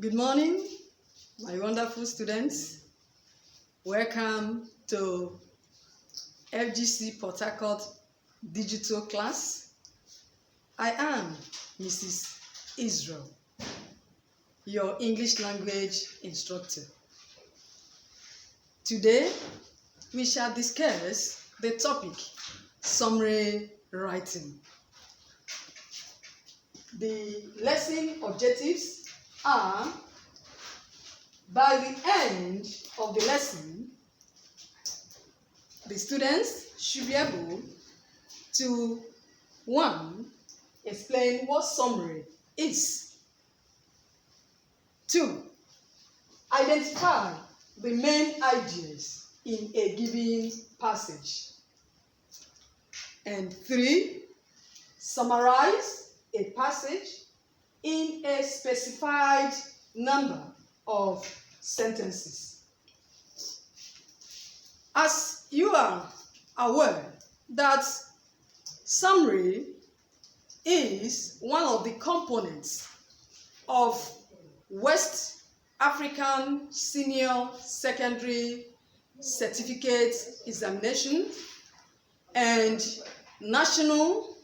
Good morning, my wonderful students. Welcome to FGC Port Harcourt digital class. I am Mrs. Israel, your English language instructor. Today, we shall discuss the topic summary writing. The lesson objectives are: by the end of the lesson, the students should be able to 1. Explain what summary is. 2. Identify the main ideas in a given passage. And 3. Summarize a passage in a specified number of sentences. As you are aware that summary is one of the components of West African Senior Secondary Certificate Examination and National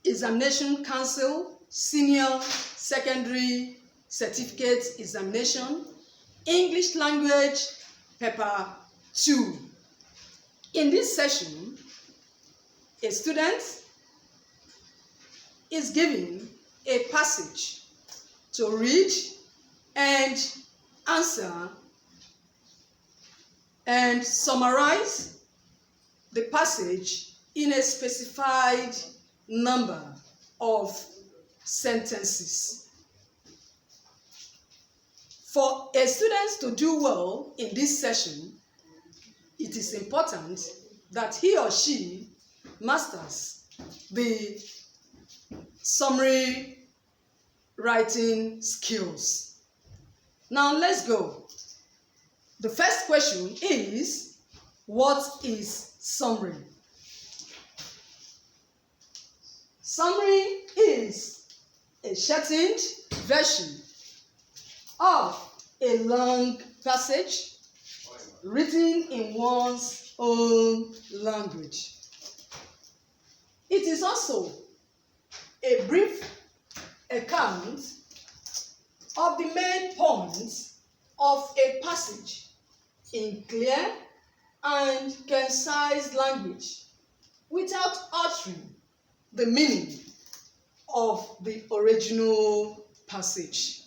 Examination Council Senior Secondary Certificate Examination, English Language, Paper 2. In this session, a student is given a passage to read and answer and summarize the passage in a specified number of sentences. For a student to do well in this session, it is important that he or she masters the summary writing skills. Now let's go. The first question is, what is summary? Summary is a shortened version of a long passage written in one's own language. It is also a brief account of the main points of a passage in clear and concise language without altering the meaning of the original passage.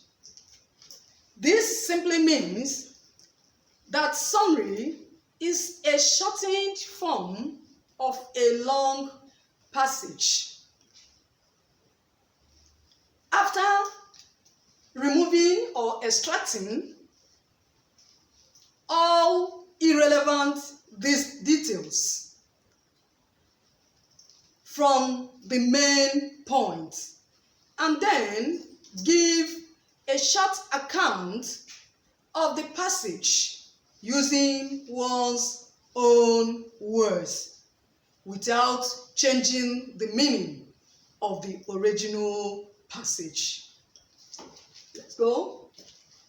This simply means that summary is a shortened form of a long passage. After removing or extracting all irrelevant details from the main point, and then give a short account of the passage using one's own words without changing the meaning of the original passage. Let's go.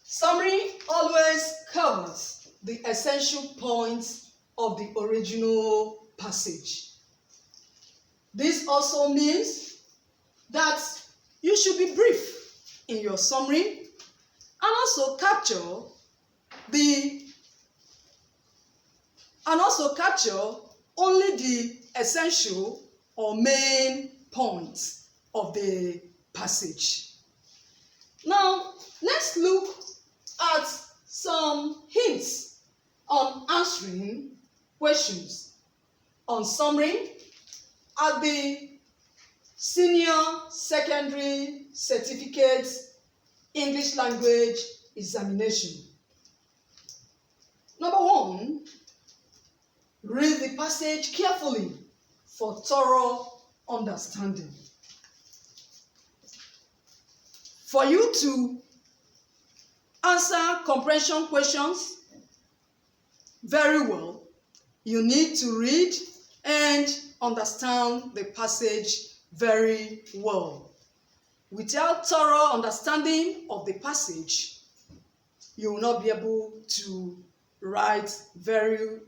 Summary always covers the essential points of the original passage. This also means that you should be brief in your summary and also capture only the essential or main points of the passage. Now, let's look at some hints on answering questions on summary at the Senior Secondary Certificate English Language Examination. Number 1, read the passage carefully for thorough understanding. For you to answer comprehension questions very well, you need to read and understand the passage very well. without thorough understanding of the passage, you will not be able to write very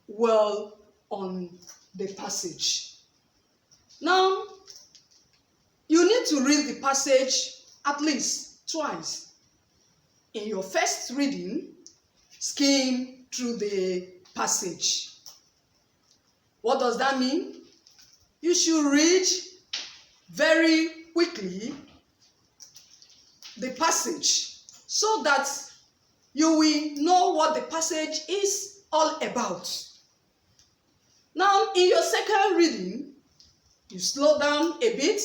well on the passage. Now, you need to read the passage at least twice. In your first reading, skim through the passage. What does that mean? You should read very quickly the passage so that you will know what the passage is all about. Now, in your second reading, you slow down a bit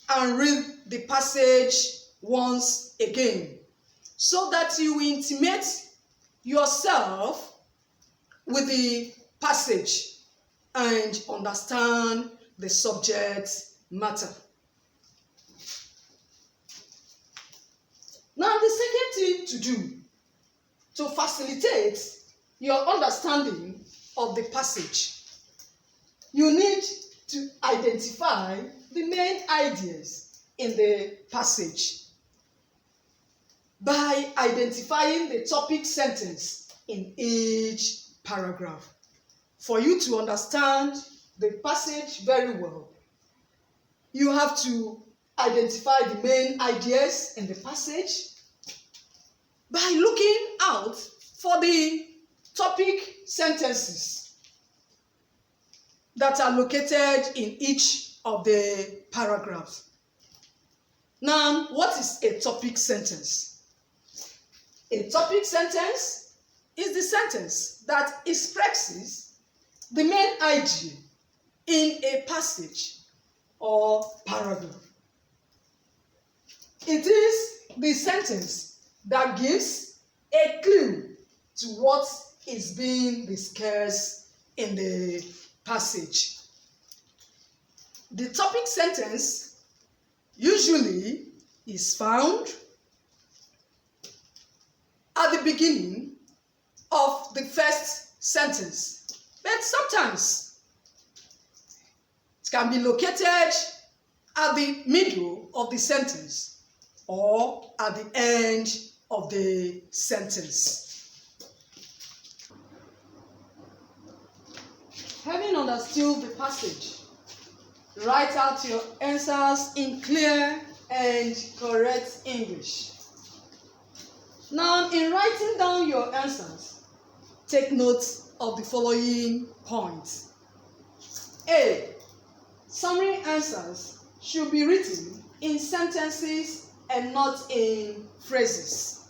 and read the passage once again so that you will intimate yourself with the passage and understand the subject matter. Now, the second thing to do to facilitate your understanding of the passage, you need to identify the main ideas in the passage by identifying the topic sentence in each paragraph. For you to understand the passage very well, you have to identify the main ideas in the passage by looking out for the topic sentences that are located in each of the paragraphs. Now, what is a topic sentence? A topic sentence is the sentence that expresses the main idea in a passage or paragraph. It is the sentence that gives a clue to what is being discussed in the passage. The topic sentence usually is found at the beginning of the first sentence, but sometimes it can be located at the middle of the sentence or at the end of the sentence. Having understood the passage, write out your answers in clear and correct English. Now, in writing down your answers, take note of the following points. A. Summary answers should be written in sentences and not in phrases.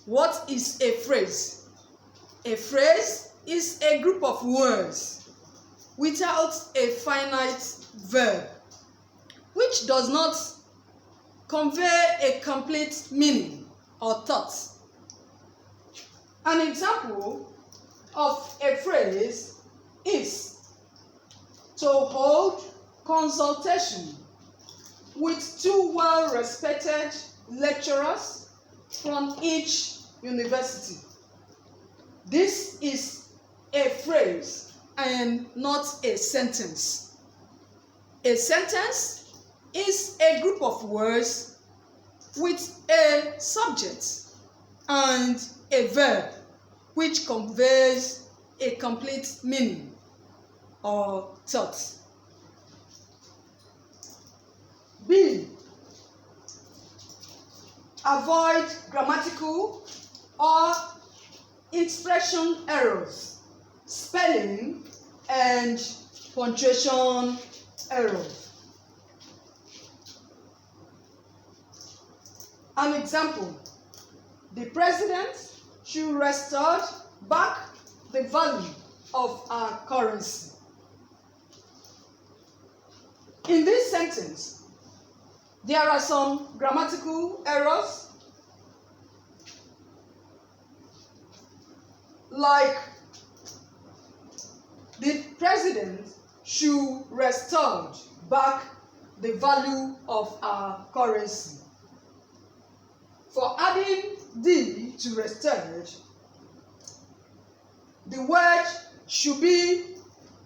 What is a phrase? A phrase is a group of words without a finite verb, which does not convey a complete meaning or thought. An example of a phrase is to hold consultation with two well-respected lecturers from each university. This is a phrase and not a sentence. A sentence is a group of words with a subject and a verb which conveys a complete meaning or thought. B. Avoid grammatical or expression errors, spelling and punctuation errors. An example: the president should restore back the value of our currency. In this sentence, there are some grammatical errors, like the president should restore back the value of our currency. For adding D to restored, the word should be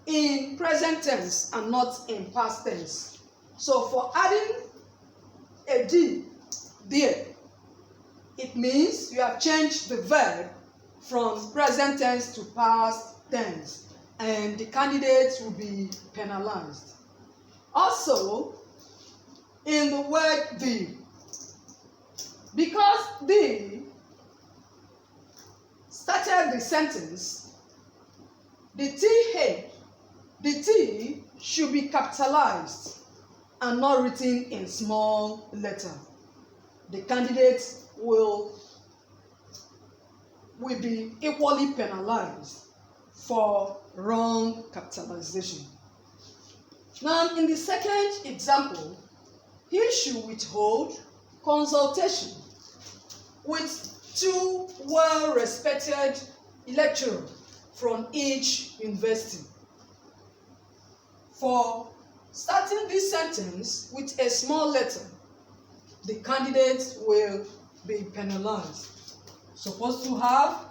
in present tense and not in past tense. So for adding a D there, it means you have changed the verb from present tense to past tense, and the candidate will be penalized. Also, in the word the, because the started the sentence, the T should be capitalized and not written in small letter. The candidate will be equally penalized for wrong capitalization. Now, in the second example, he should withhold consultation with 2 well-respected lecturers from each university. For starting this sentence with a small letter, the candidate will be penalized. Supposed to have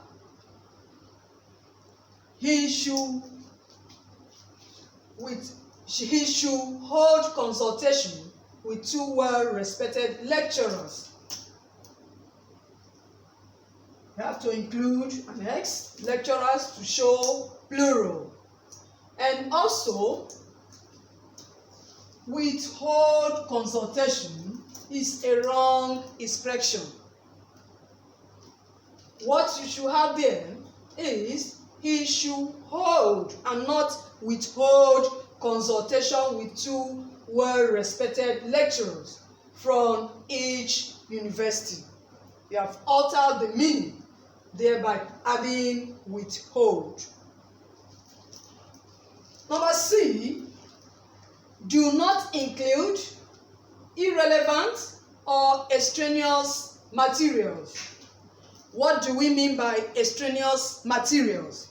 he should hold consultation with 2 well-respected lecturers. You have to include an X, lecturers, to show plural. And also, withhold consultation is a wrong expression. What you should have there is he should hold and not withhold consultation with 2 well-respected lecturers from each university. You have altered the meaning, thereby adding withhold. Number C, do not include irrelevant or extraneous materials. What do we mean by extraneous materials?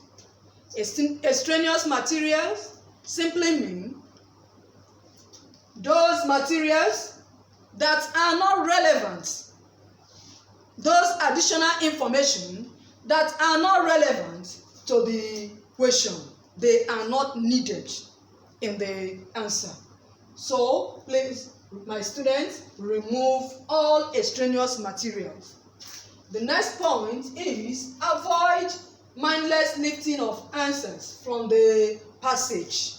Extraneous materials simply mean those materials that are not relevant, those additional information that are not relevant to the question. They are not needed in the answer. So please, my students, remove all extraneous materials. The next point is avoid mindless lifting of answers from the passage.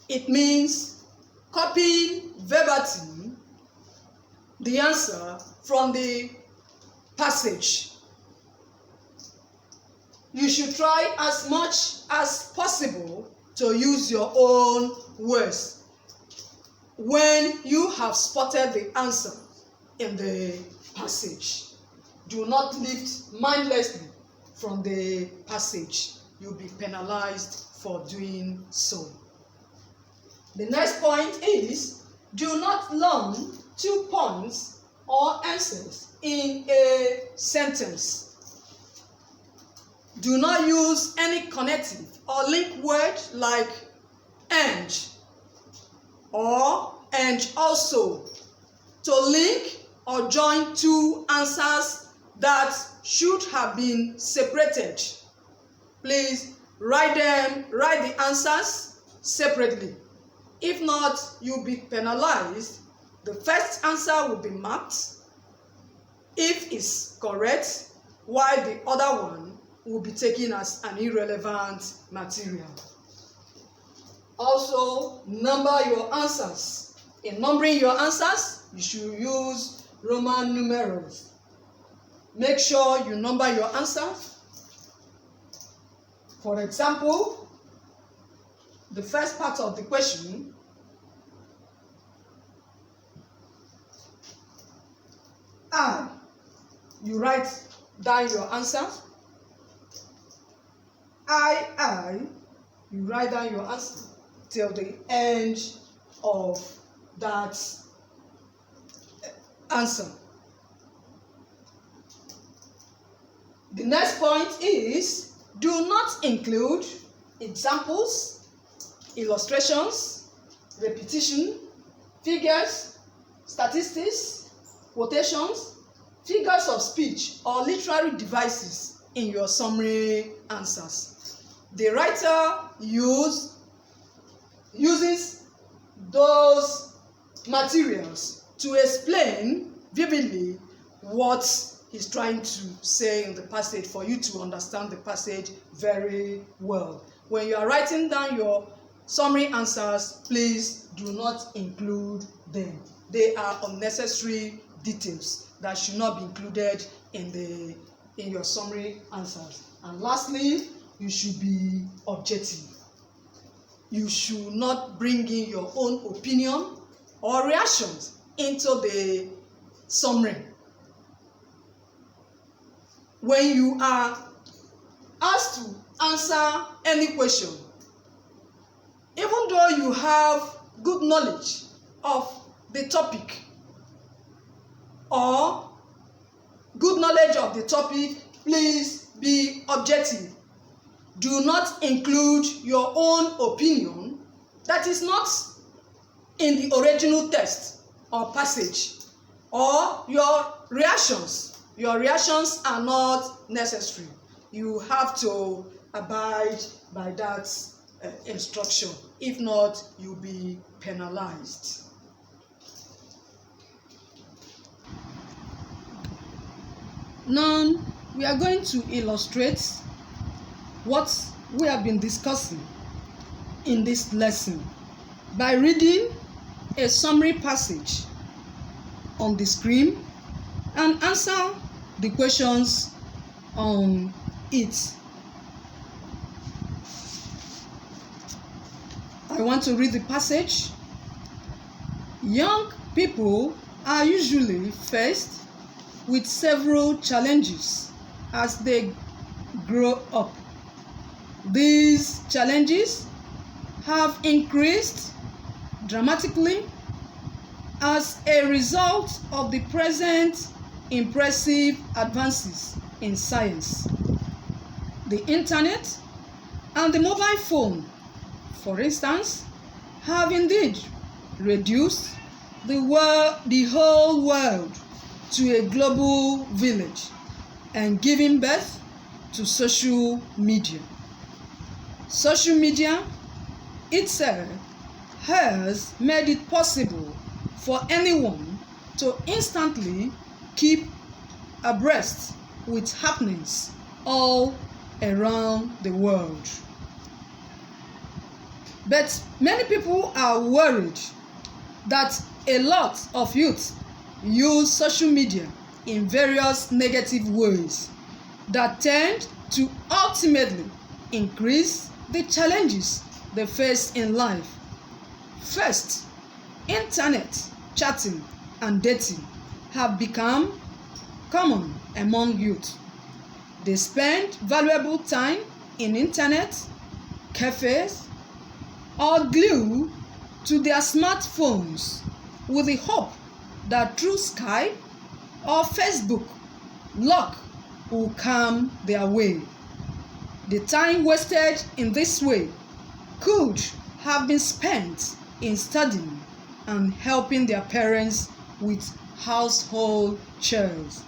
It means copying verbatim the answer from the passage. You should try as much as possible to use your own words when you have spotted the answer in the passage. Do not lift mindlessly from the passage. You'll be penalized for doing so. The next point is do not learn 2 points or answers in a sentence. Do not use any connective or link word like and or and also to link or join 2 answers that should have been separated. Please write the answers separately. If not, you'll be penalized. The first answer will be marked if it's correct, while the other one will be taken as an irrelevant material. Also, number your answers. In numbering your answers, you should use Roman numerals. Make sure you number your answers. For example, the first part of the question, I, you write down your answer. I, you write down your answer till the end of that answer. The next point is do not include examples, illustrations, repetition, figures, statistics, quotations, figures of speech, or literary devices in your summary answers. The writer uses those materials to explain vividly what he's trying to say in the passage for you to understand the passage very well. When you are writing down your summary answers, please do not include them. They are unnecessary details that should not be included in your summary answers. And lastly, you should be objective. You should not bring in your own opinion or reactions into the summary. When you are asked to answer any question, even though you have good knowledge of the topic or good knowledge of the topic, please be objective. Do not include your own opinion that is not in the original text or passage, or your reactions. Your reactions are not necessary. You have to abide by that instruction. If not, you'll be penalized. Now, we are going to illustrate what we have been discussing in this lesson by reading a summary passage on the screen and answer the questions on it. I want to read the passage. Young people are usually faced with several challenges as they grow up. These challenges have increased dramatically as a result of the present impressive advances in science. The internet and the mobile phone, for instance, have indeed reduced the whole world to a global village and given birth to social media. Social media itself has made it possible for anyone to instantly keep abreast with happenings all around the world. But many people are worried that a lot of youth use social media in various negative ways that tend to ultimately increase the challenges they face in life. First, internet chatting and dating have become common among youth. They spend valuable time in internet, cafes, or glued to their smartphones with the hope that through Skype or Facebook, luck will come their way. The time wasted in this way could have been spent in studying and helping their parents with household chores.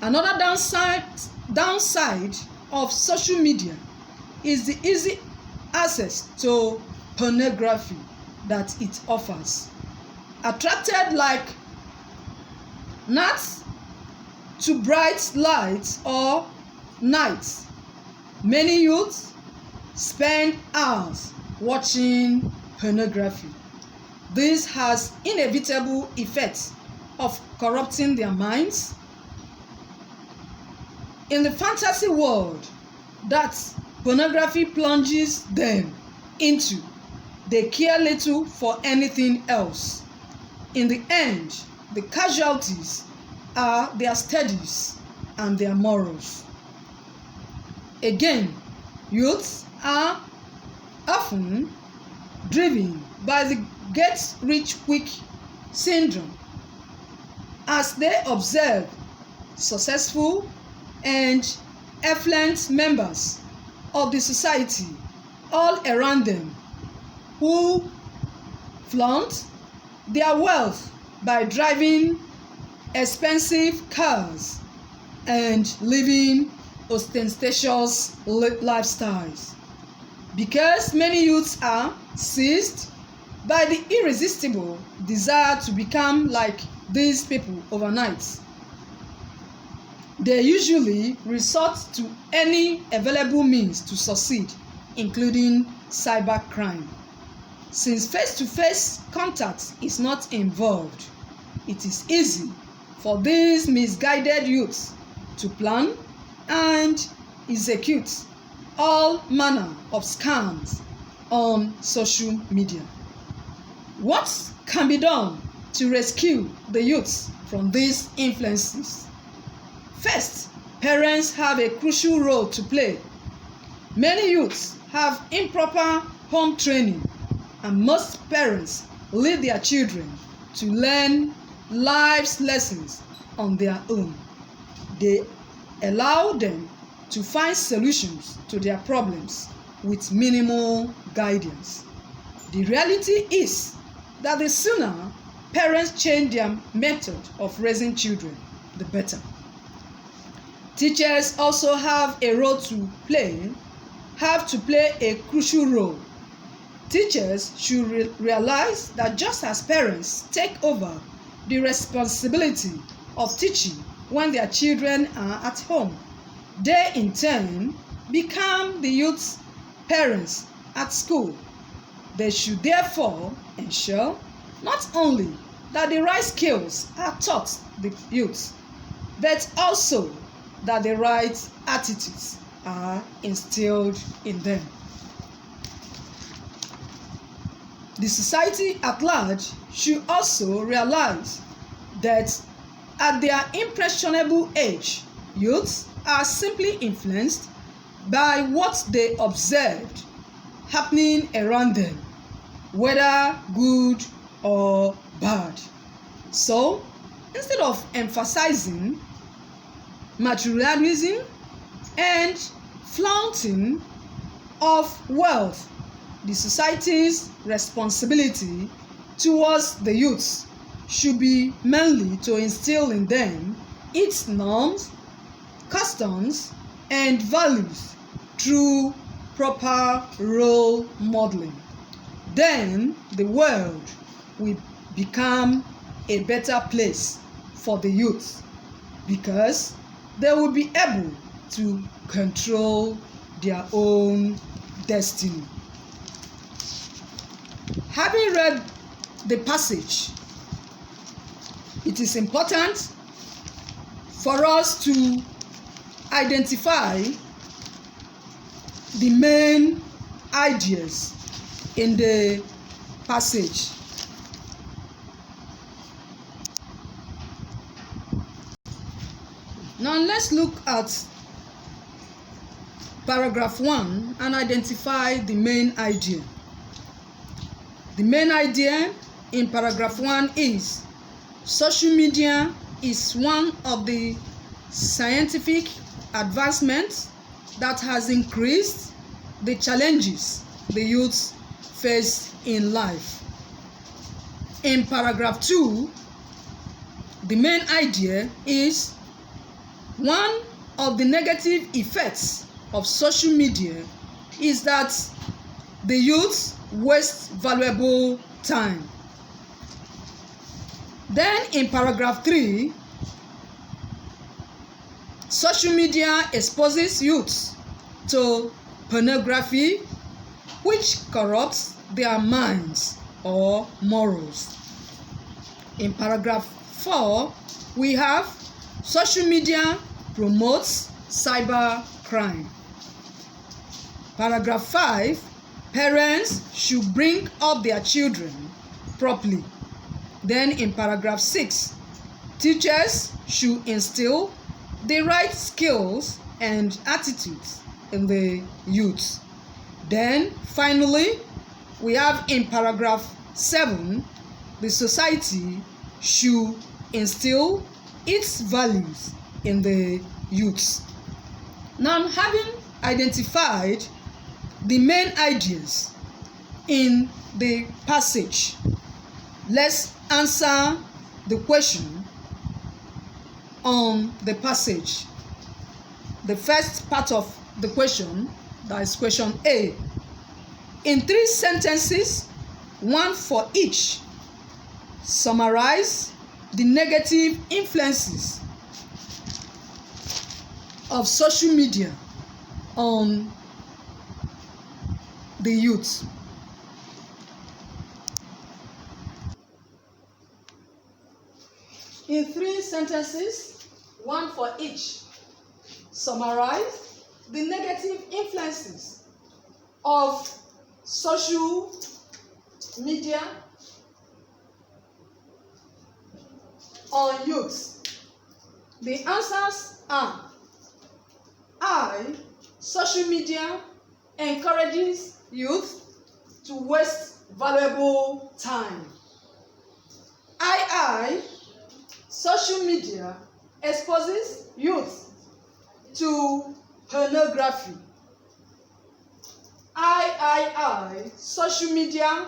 Another downside of social media is the easy access to pornography that it offers. Attracted like gnats to bright lights or nights, many youths spend hours watching pornography. This has inevitable effects of corrupting their minds. In the fantasy world that pornography plunges them into, they care little for anything else. In the end, the casualties are their studies and their morals. Again, youths are often driven by the get-rich-quick syndrome as they observe successful and affluent members of the society all around them who flaunt their wealth by driving expensive cars and living ostentatious lifestyles. Because many youths are seized by the irresistible desire to become like these people overnight. They usually resort to any available means to succeed, including cybercrime. Since face-to-face contact is not involved, it is easy for these misguided youths to plan and execute all manner of scams on social media. What can be done to rescue the youths from these influences? First, parents have a crucial role to play. Many youths have improper home training, and most parents leave their children to learn life's lessons on their own. They allow them to find solutions to their problems with minimal guidance. The reality is that the sooner parents change their method of raising children, the better. Teachers also have a crucial role. Teachers should realize that just as parents take over the responsibility of teaching when their children are at home, they in turn become the youth's parents at school. They should therefore ensure not only that the right skills are taught the youth, but also that the right attitudes are instilled in them. The society at large should also realize that at their impressionable age, youths are simply influenced by what they observed happening around them, whether good or bad. So, instead of emphasizing materialism and flaunting of wealth, the society's responsibility towards the youths should be mainly to instill in them its norms, customs, and values through proper role modeling. Then the world will become a better place for the youth, because they will be able to control their own destiny. Having read the passage, it is important for us to identify the main ideas in the passage. Now let's look at paragraph 1 and identify the main idea. The main idea in paragraph 1 is social media is one of the scientific advancements that has increased the challenges the youth face in life. In paragraph 2, the main idea is one of the negative effects of social media is that the youth waste valuable time. Then in paragraph 3, social media exposes youths to pornography, which corrupts their minds or morals. In paragraph 4, we have social media promotes cybercrime. Paragraph 5, parents should bring up their children properly. Then in paragraph 6, teachers should instill the right skills and attitudes in the youth. Then finally, we have in paragraph 7, the society should instill its values in the youths. Now, having identified the main ideas in the passage, let's answer the question on the passage. The first part of the question, that is question A. In 3 sentences, one for each. Summarize the negative influences of social media on the youth. In 3 sentences, one for each, summarize the negative influences of social media on youth. The answers are: I. Social media encourages youth to waste valuable time. II. Social media exposes youth to pornography. III. Social media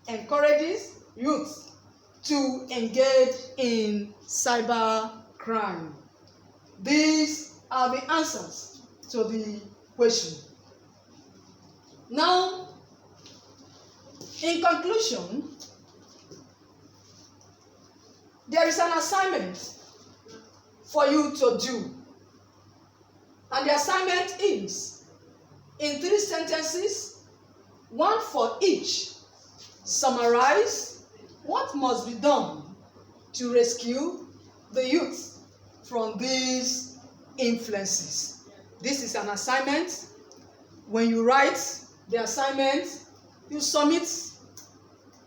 encourages youth to engage in cybercrime. These are the answers to the question. Now, in conclusion, there is an assignment for you to do. And the assignment is, in 3 sentences, one for each, summarize what must be done to rescue the youth from these influences. This is an assignment. When you write the assignment, you submit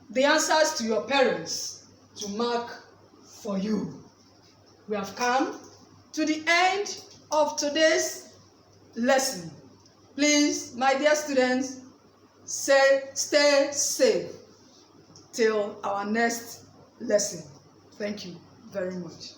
the answers to your parents to mark for you. We have come to the end of today's lesson. Please, my dear students, stay safe till our next lesson. Thank you very much.